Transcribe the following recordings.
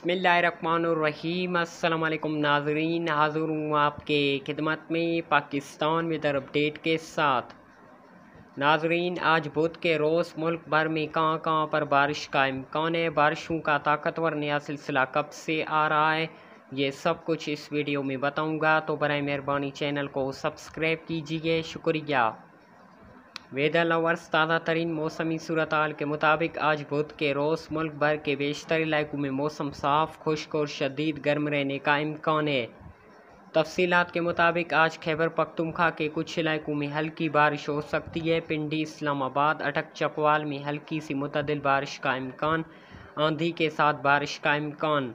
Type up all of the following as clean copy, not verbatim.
बिस्मिल्लाहिर्रहमानिर्रहीम। अस्सलाम वालेकुम नाज़रीन, हाज़िर हूँ आपके खिदमत में पाकिस्तान वेदर अपडेट के साथ। नाज़रीन, आज बुध के रोज़ मुल्क भर में कहाँ कहाँ पर बारिश का इम्कान है, बारिशों का ताकतवर नया सिलसिला कब से आ रहा है, ये सब कुछ इस वीडियो में बताऊँगा। तो बराए मेहरबानी चैनल को सब्सक्राइब कीजिए, शुक्रिया। वेदर लवर्स, ताज़ा तरीन मौसमी सूरत हाल के मुताबिक आज बुध के रोज़ मुल्क भर के बेशतर इलाकों में मौसम साफ़, खुश्क और शदीद गर्म रहने का इम्कान है। तफसीलात के मुताबिक आज खैबर पख्तूनख्वा के कुछ इलाकों में हल्की बारिश हो सकती है। पिंडी, इस्लामाबाद, अटक चकवाल में हल्की सी मुतदिल बारिश का इम्कान, आंधी के साथ बारिश का इम्कान।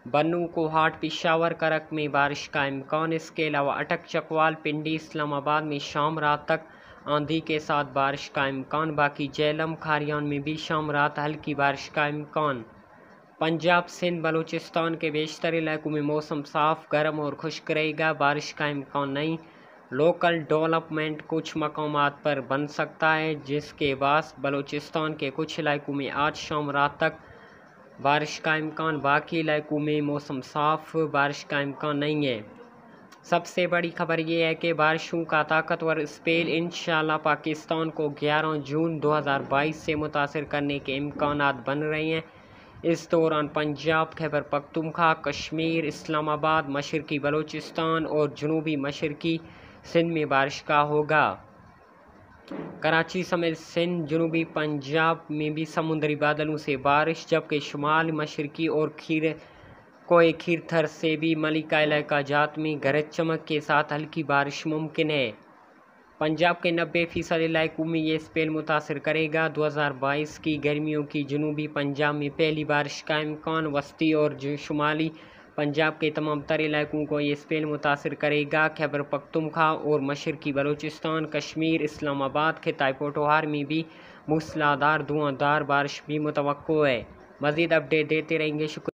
बन्नू, कोहाट, पिशावर, करक में बारिश का इम्कान। इसके अलावा अटक चकवाल, पिंडी, इस्लामाबाद में शाम रात तक आंधी के साथ बारिश का इम्कान। बाकी जेलम, खारियान में भी शाम रात हल्की बारिश का इम्कान। पंजाब, सिंध, बलूचिस्तान के बेशतर इलाकों में मौसम साफ़, गर्म और खुश्क रहेगा, बारिश का इम्कान नहीं। लोकल डेवलपमेंट कुछ मकामात पर बन सकता है, जिसके बाद बलूचिस्तान के कुछ इलाकों में आज शाम रात तक बारिश का इम्कान। बाकी इलाकों में मौसम साफ़, बारिश का इम्कान नहीं है। सबसे बड़ी खबर ये है कि बारिशों का ताकतवर स्पेल इंशाअल्लाह पाकिस्तान को 11 जून 2022 से मुतासर करने के इम्कानात बन रहे हैं। इस दौरान पंजाब, खैबर पख्तूनख्वा, कश्मीर, इस्लामाबाद, मशरकी बलूचिस्तान और जनूबी मशरकी सिंध में बारिश का होगा। कराची समेत सिंध, जनूबी पंजाब में भी समुद्री बादलों से बारिश, जबकि शुमाल, मशरकी और खीरथर से भी मलिका इलाका जात में गरज चमक के साथ हल्की बारिश मुमकिन है। पंजाब के 90% इलाकों में ये स्पेल मुतासर करेगा। 2022 की गर्मियों की जनूबी पंजाब में पहली बारिश का इम्कान। वस्ती और शुमाली पंजाब के तमाम तर इलाकों को ये स्पेल मुतासर करेगा। खैबर पख्तूनख्वा और मशरकी बलूचिस्तान, कश्मीर, इस्लामाबाद, खिताई पोठोहार में भी मूसलाधार धुआंधार बारिश भी मुतवक्को है। मज़ीद अपडेट देते रहेंगे। शुक्रिया।